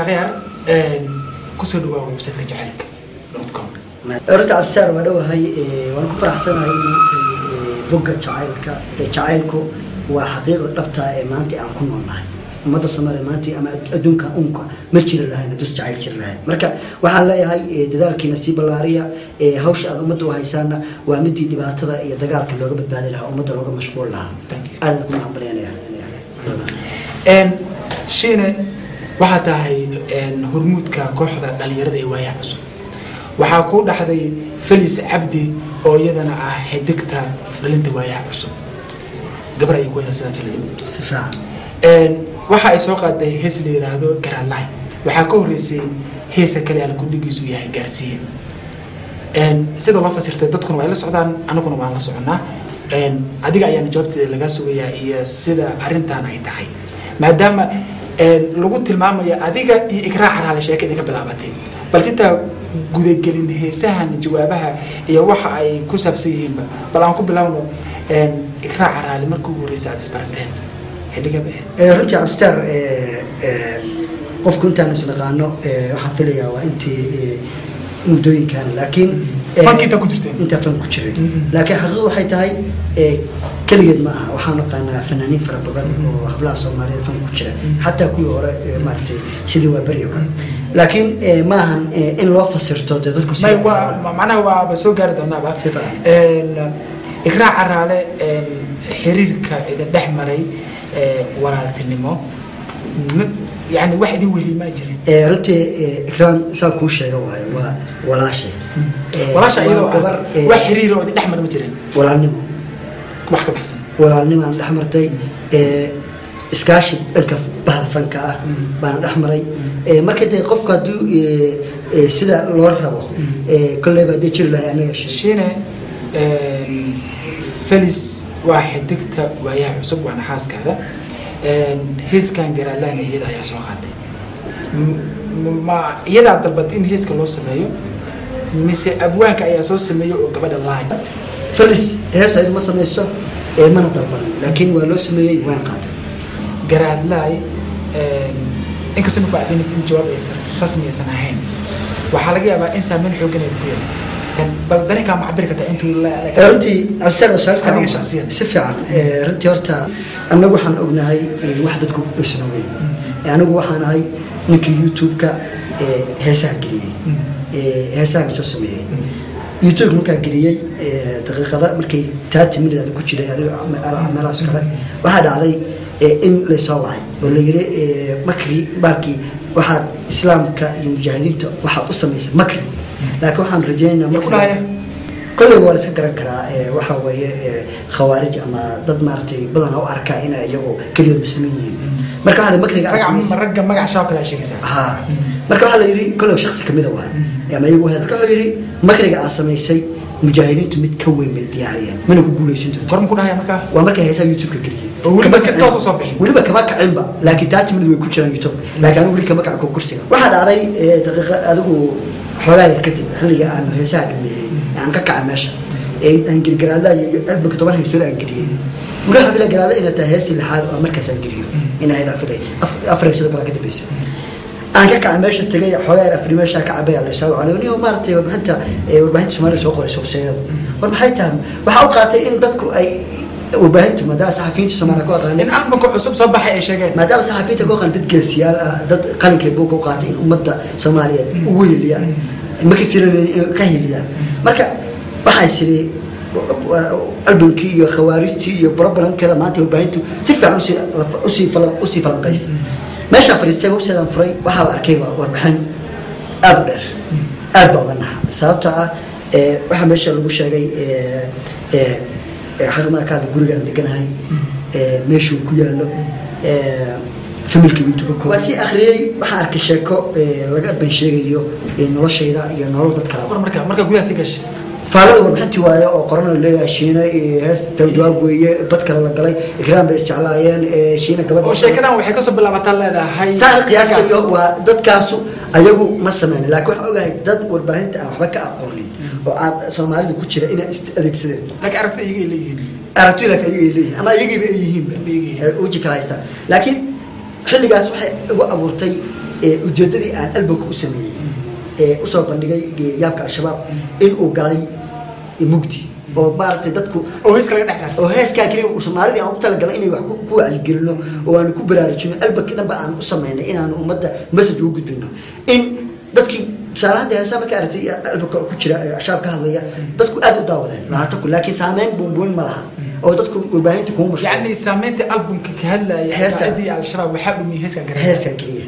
Akhiyaar kusoo dhawaad website-ka jacaylka.com أرجع أبصر ودوهاي وأنا كفر حسنا هاي بوجة جعلكو وحقيقة ربطة مانتي أم كنا والله ما تصمر مانتي أما أدونك أمك ما تشيل لها ندوس جعل تشيل لها مركا وحلا هاي تدارك نسيب اللارية هوش أمته هاي سنة وأمدي اللي بعتها يدقارك اللي قبل بعد لها أمته اللي قبل مشغول لها هذا كنا عم برينا يعني شينه waxaa tahay hormuudka kooxda dhalinyarada ee waaya cusub waxaa ku dhaxday Felis Abdi oo iyadana ah xidigta dhalinta waaya cusub gabar ay ku heesaan filim sifaan waxa ay soo qaaday hees la yiraahdo Garaalay waxa ka horeysay heesa kale aan ku dhigiisu yahay gaarsiin sida loo fasirtay dadkuna way la socdaan anaguna waan la soconaa adiga ayaan jawaabteeda laga sugayaa iyo sida arintan ay tahay maadaama lagu tilmaamayo adiga iyo ikraac raale sheekada ka bilaabatay balse inta gudagelin heesahan jawaabaha iyo waxa ay ku saabsan yihiin bal aan ku bilaawno ikraac raale markuu horeysay aad isbarateen xiliga baa runtii abstar qofku intaan isnaqaano waxaan filayaa waa intii mudooyinkan laakiin fankiita ku jirteen inta fan ku jiray laakiin xaqiiqadu waxay tahay kaligeed ma aha waxaan naqaanaa fanaaniin fara badan oo hablaha Soomaaliyeed fan ku jira xataa kuwii hore maartay sidii waa bariyo kale laakiin ma ahan in loo fasirto dadku si macnaha waa soo gaari doonaa ba ikraac raale xiriirka ida dhexmaray walaaltinimo يعني واحد يولي ما يجري رنتي إكرام ساكو شيء هو ولا شيء أيوة كبر وحرير ودي أحمر مجرين ولا نمو محكم حسن ولا نمو عن الأحمر تي إسكاشي إنك بعض فنكا بان الأحمري مركز قف كادو سدا لورهبو كل بدي تشيل له يعني شينه فلس واحد دكتة وياه عصب وأنا حاس كذا هيس كان جرالان يدا يا سوقاتي ما يدا طلبتين هيس كلو سميو مس أبوانك يا سوس سميو قبل الله فلس هيس أيضا ما سميسو ما نطلبنا لكن ولو سميو وين قاتل جرالاي إنك سنو بعدين يصير جواب يسر رسمي سناهين وحلاقي أبا إنسان من حقنا يتقول بل ذلك مع بركة أنتو لا رنتي أرسل سؤال فنية شخصيا سفعا رنتي ورتا أنا وحنا أبنى هاي وحدتكم إسنوي يعني وحنا هاي نك يوتيوب كا هسا قليل هسا مسوسمي يوتيوب مكا قليل دقيقة مركي تاتي من هذا كل هذا مراس كذا واحد علي إن لصواعي ولا يري مكري باقي واحد إسلام كمجاهدين واحد أصلا يسمى مكري لكن وحن رجعنا كل هو سكر كرا وحوي خوارج أما ضد مرتي بدنا أو أركائنا يجوا كل يوم مسلمين مركز هذا مكري مرجع مقع شاك لا شيء سهل مركز هذا يري كله شخص كمية واحد يعني يجوا هذا مركز يري مكري أصلا يسي مجاهدين متكون من الديارية منو كقول يسنت كرم كنا هيا مركز ومركز هيسا يوتيوب كقريه ولي بس التواصل صباحي ولي بك ما كعمبا لكن تاتي من يكون شلون يوتيوب لكن أنا ولي كم كعكو كرسي واحد علي دقيقة هذا حوالي الكتب خلي أنا هيساعد يعني كعكة ماشى أنجل جرالا قلبك طبعا هيسول أنجليه ولا هذا الجرالا إن تهسي لحال مركز أنجليه إن هذا فري أفرق سيد بلا كتب بيسي أنا كعكة ماشى تجي حوالي أفري ماشى كعبية اللي سووا عليه ونيو مرتي وبحنت سمارة سوق ولا سوق سيد وبحيتهم وحوقاتي إن ضدكوا أي وبهنت مدام صحفيين سمعنا كوا غني إن ألبك عصب صباح أي شيء مدام صحفيين تقول غن ضد جنسيال ضد قلنا كيبوك وقاتين ومدة سومالية ويليان ما كثير كهيليان مركا بحيسري البنكي خوارجتي بربنا كذا ما أنت وبهنتو سفع أسي فلان قيس ما شاف ريستي وسيدان فري وحاول أركيبه وربحن أدبر منها سببتها وحمشي اللي وش جاي حاجة ما كان يقول عندي كان هاي ماشي وكيالو في ملك يوتيوب واسي آخري بحرك الشيكو لقى بنشيء اليوم نور شيء ده ينور ضد كلام مركا قوي سيكش فعلوا وربحتي وياه وقرنا اللي شينا هس تجواب وياه بتكلم الله قلي إكرام باستعلايان شينا قبل وشيء كده وحكي بالله بطل هذا هاي سعر قياس وضد كاسو أيجو ما سمعنا لكن حقوقه ضد وربحنت أنا حبك أقولي وعاد سومالي كوتشرا إنا استأذك سدين لك أردت يجي لي أردت لك يجي لي أما يجي بيجيهم وجهك رايستا لكن حل جالس واحد أبورتي ujeedadii aan albumka u sameeyey usoo bandhigay yaabka al-shabaab in uu galay mugdi oo maartay dadku oo heeska laga dhex saartay oo heeska kaliya uu Soomaalida aan u talagalay inay wax ku wacyigelino oo aan ku baraarujino albumka dhanba aan u sameeynay inaan ummadda message u gudbino in dadkii salaada heesa marka aragtay albumka ku jira ashaab ka hadlaya dadku aad u daawadeen laakiin saameyn buun ma laha oo dadku warbaahinta kuma mashquul yani saameynta albumka ka hadlaya heestii al-shabaab waxa uu heeska garay heeska kaliya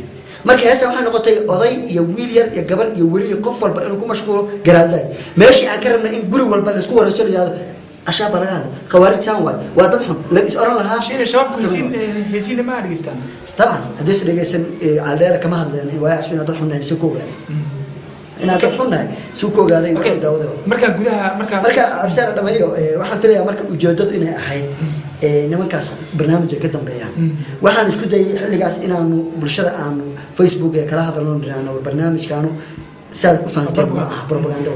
marka heesa waxay noqotay oday iyo wiil yar iyo gabar iyo wariye qof walba inuu ku mashquulo garaadlay meeshii aan ka rabnay in guri walba la isku warayso yiraahdo ashaab baraad khawaarij san waa dad xun la is oran lahaa shiine shabaabku heesiin ma argistaan taban hadii dhageysan aldeera kama hadleen waa asbina dad xun si koogan ina dad xunnahay si koogaaday markay daawada marka gudaha marka absar dhamayo waxaan filayaa marka ujeedadu inay ahayd nimankaas barnaamijka ka dambeeya waxaan isku dayay xilligaas inaanu bulshada aanu Facebook ee kala hadalno dhinaano barnaamijkaanu saad u fahanteen propaganda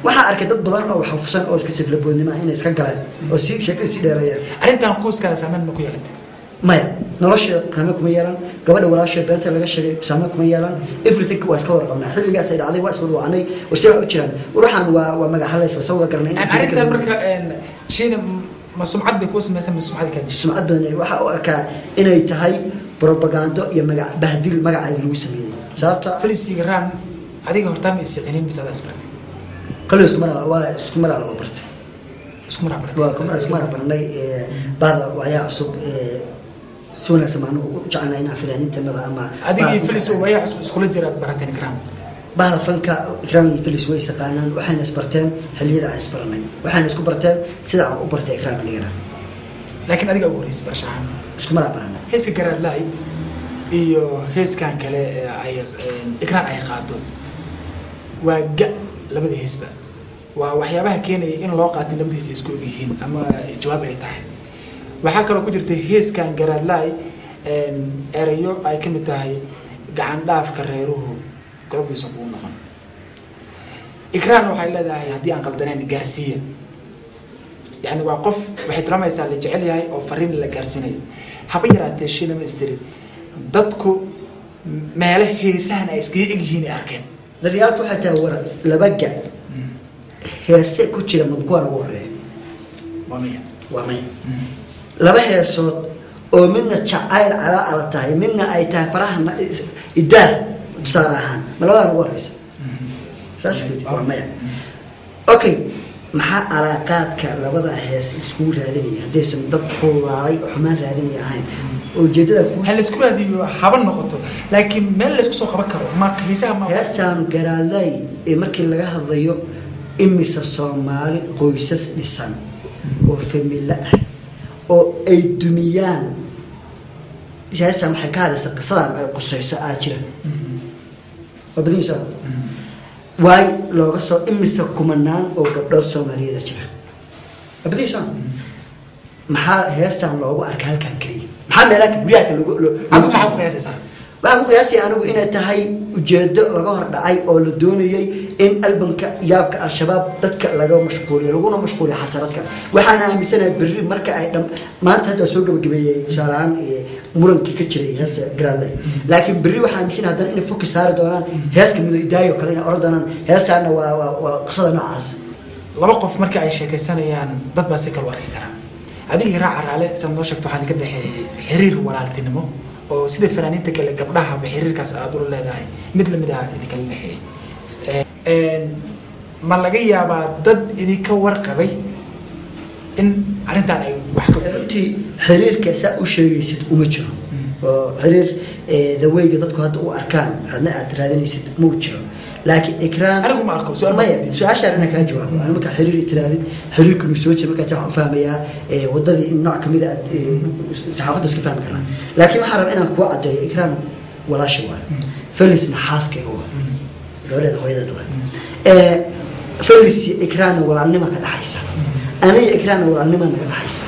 waxa arkay dad badan oo wax xufsan oo iska siflaboodnimo inay iska galaan oo si sheekay si dheereeyaan arintan qoyska saameyn ma ku yeelatay maya nolosha qana kuma yeelan gabadha walaashay beenta laga sheegay saameyn kuma yeelan everything waa iska warqabnaa xilligaas ay dhacday waa iswada wacanay oo si u jiraan waxaan waa magaca la isla sawada garanay arintan marka shiina ma sumcad bay ku sameeysan sumcad ka dishay sumcad badan waxa uu arkaa inay tahay propaganda iyo magac bahdil magaca ay lagu sameeyay sababta filisiga ran adiga horta ma isqinin bisada asbartay kale isku mara loo bartay isku mara barnay baada waya cusub سونا سمعنا جعلنا هنا فلانين تمضى أما هذه فلس ويا سكول جرات براتين كرام بعض فنكا إكرام فلس ويا سقانا وحين اسبرتين هل يدع اسبرنا وحين اسكبرتين سدع وبرت إكرام لينا لكن أديك أقول هيس برشان اسكمرا برنا هيس كجرات لاي إيو هيس كان كله أي إكرام أي قادو وجا لبده هيس بقى وحيابها كان إن الواقع لبده هيس يسكوبيهن أما جواب أي تحت waxaa kaloo ku jirtay heeskan garaadlay erayo ay ka mid tahay gacan dhaafka reeruhu goobkiisa ku noqon ikraan waxay leedahay haddii aan qaldaneen gaarsiiya yani waa qof waxay tilmaamaysaa la jecel yahay oo fariin la gaarsiinayo haba yaraatee shiina ma istirin dadku meelo heesahan ay iskaga egyihiin ay arkeen daryeeltu waxay tahay war laba gac heese ku jira mabkuwana ugu horeeya waa maya laba heesood oo midna jacayl ala tahay midna ay tahay faraha idaa tusaale ahaan ma labadaan ugu horeysa saas waa maya okay maxaa alaaqaadka labada hees isku raadinaya haddaysan dad fuudaalay oo xumaan raadinaya ahayn ujeedada hal isku raadiyo haba noqoto laakiin meel la isku soo qaban karo ma heesaha ma heesaan garaalay markii laga hadlayo imisa Soomaali qoysas dhisan oo family ah oo ay dumiyaan siyaasa maxay ka hadlaysa qisadan ay qosayso aajira wabadiisa way looga soo imisa kumanaan oo gabdho Soomaaliyeed jira wabadiisa maxaa heestan loogu arkaa halkan kaliya maxaa meelaha guryaha lagu aad waxaa ku qiyaasaysaa waxaan ku qiyaasay anigu inay tahay ujeedo laga hor dhacay oo la doonayay in albumka yaabka al-shabaab dadka laga mashquuliyo laguna mashquuliyo xasaradka waxaan aaminsanahay berri marka ay maanta hadda soo gabagabeeyay shaalaan murankii ka jiray heesa garaadlay laakiin berri waxaan aaminsanahay haddana inay focus saari doonaan heeska mido idaayo kale inay oran doonaan heesaana waa qisada noocaas laba qof marka ay sheekaysanayaan dad baa si kala arki karaan adiga raaca raale san noo sheegto waxaan ka dhaxeeyay xiriir walaaltinimo oo sida fanaaniinta kale gabdhaha xiriirkaas aad u leedahay mid la mid ah idinka la dhaxeeyay ma laga yaabaa dad idinka warqabay in arintan ay wax ka runtii xiriirka saa u sheegaysid uma jiro oo xiriir dawayga dadku hadda u arkaan adna aad raadinaysid ma jiro laakiin ikraan anigu ma arko su'aasha arina ka jawaab anigu marka xiriir tiraadid xiriirku soo jiro marka taan fahmayaa wadadii in nooc kamid ah saxaafadda iska fahmi karnaa laakiin waxa rabaa inaan ku cadeeyo ikraan walaasha waa felisna xaaskayga waa gabadha hooyada waa felis ikraan walaalnimo ka dhaxaysa aniga ikraan walaalnimo naga dhaxaysa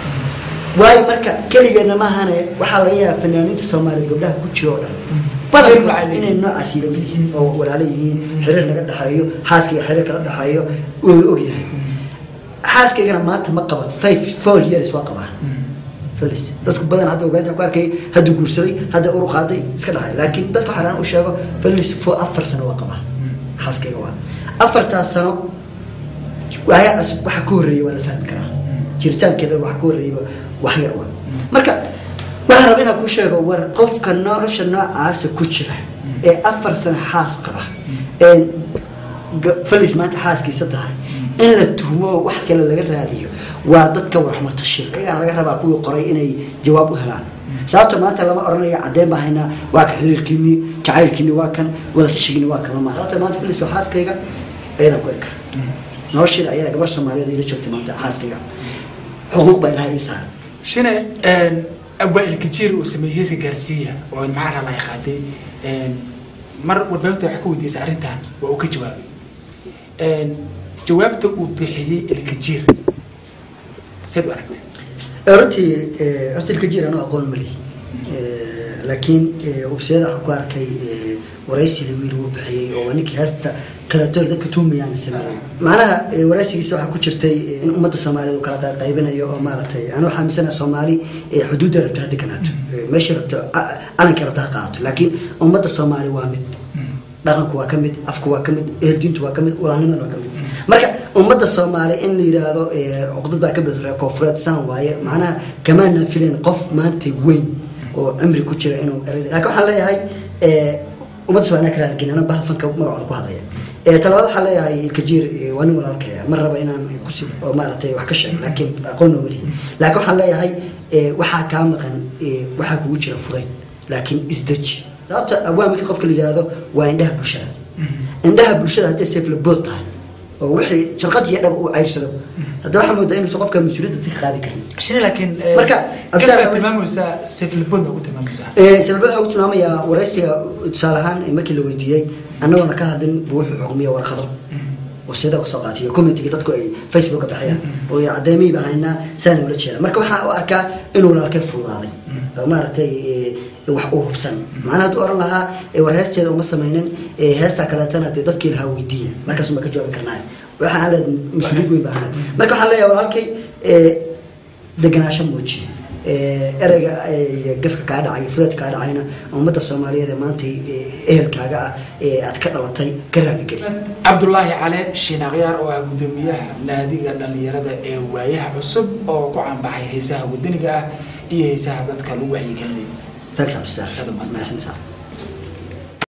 waay marka kaligeena ma ahane waxa laga yaabaa fanaaniinta Soomaaliyeed gabdhaha ku jiro dhan inay noocaas yihiin oo walaalayihiin xiriir naga dhaxayo xaaskayga xiriir kala dhaxayo oo og yahay xaaskaygana maanta ma qaba 4 years waa qabaa فلس dadku badan hadda warbaahinta ku arkay hadda guursaday hadda uru qaaday iska dhahay laakiin dadku xaraan u sheego فلس foo 4 sano waa qaba xaaskayga waa 4 sano waxa ku horeeyay waa la fahmi karaa jiritaankeeda waxa ku horeeyay wax yar waa marka waxa rabina ku sheego war qofka nolosha noocaas ku jira ee 4 sano xaas qaba ee فلس maanta xaaskiisa tahay in la tuhmo wax kale laga raadiyo waa dadka warxmata shirka ayaa laga rabaa kuwii qoray inay jawaab u helaan sababta maanta lama oranayo cadeen bahayna waa ka xiriirkiini jacaylkiini waa kan wada tashigiini waa kan ma sababta maanta فلس xaaskayga ayada ku eka noloshada ayaa gabar Soomaaliyeed ila joogtay maanta xaaskayga xuquuq bay lahayd isaa shine أول كتير وسميه هيك جارسية والمعرة لا يخدي مر وبنت يحكوا دي سعرتها وأوكجوابي جوابته وبحجي الكتير سيد أركته أرتي الكتير أنا أقول ملي لكن وبسيد أحكوا كي ورئيسي اللي يروح بحجي وأنك هست كلاتور ذاك توم يعني سماه معناها ورئيسي يسوي حكوا شرتي إن أمة الصومالي وكلاتا قايبنا يو أمارتي أنا حامسنا الصومالي حدود ربطها كانت ماشي ربطها أنا كربطها قاعد لكن أمة الصومالي وامد dhaqanku waa kamid afku waa kamid eheldiintu waa kamid walaanimadu waa kamid marka ummadda Soomaali in la yiraahdo uqdad baa ka bedra koonfureed san waaye macnaha kamaana fileen qof maanta weyn oo amri ku jira inuu laakiin waxa leeyahay ummadda Soomaali kala arkin baa fanka magacooda ku hadlaya talabaad waxa leeyahay kajiir waa nin walaalkay mar raba inaan ku sii oo maartay wax ka sheeg laakiin aqoon oo malihi laakiin waxa leeyahay waxa ka maqan waxa kugu jira fudayd laakiin isdaji sababta awaamka qofka la yiraahdo waa indhaha bulshada hadii seef la bood tahay oo wixii shaqad iyo dhab uu cayrsado hadda waxa moodaa inuu qofka mas'uuliyadda ka qaadi karin shine laakiin marka tilmaamaysa seef la bood ugu tilmaamaysa seef la bood ugu tilmaamaya waraysiga tusaalahaan markii la weydiiyay annaguna ka hadin wuxuu xukmiya warqado وسيدا وسقاطية كومنتي كده تقول فيسبوك بحياة ويعدمي بهنا سنة ولا شيء مركب أركا إنه ولا كيف فضالي فمارتي وحقوه بسن معناها تقول لها ورهست هذا ومسمينين هستا كلاتنا تدك الهويدية مركز ما كجواب كرناي وحنا مسؤولين بهنا مركب حلا يا ولكن دجناش موجي erayga gafka ka dhacay fudaadka ka dhacayna ummadda Soomaaliyeed maanta ehelkaaga aad ka dhalatay garaadhi gali Abdullahi Shiine Akhiyaar oo gudoomiyaha naadiga dhalinyarada ee waayaha cusub oo ku caanbaxay heesaha wadaniga ah iyo heesaha dadka lagu wacyi gelinayo thanks absar hada masnaa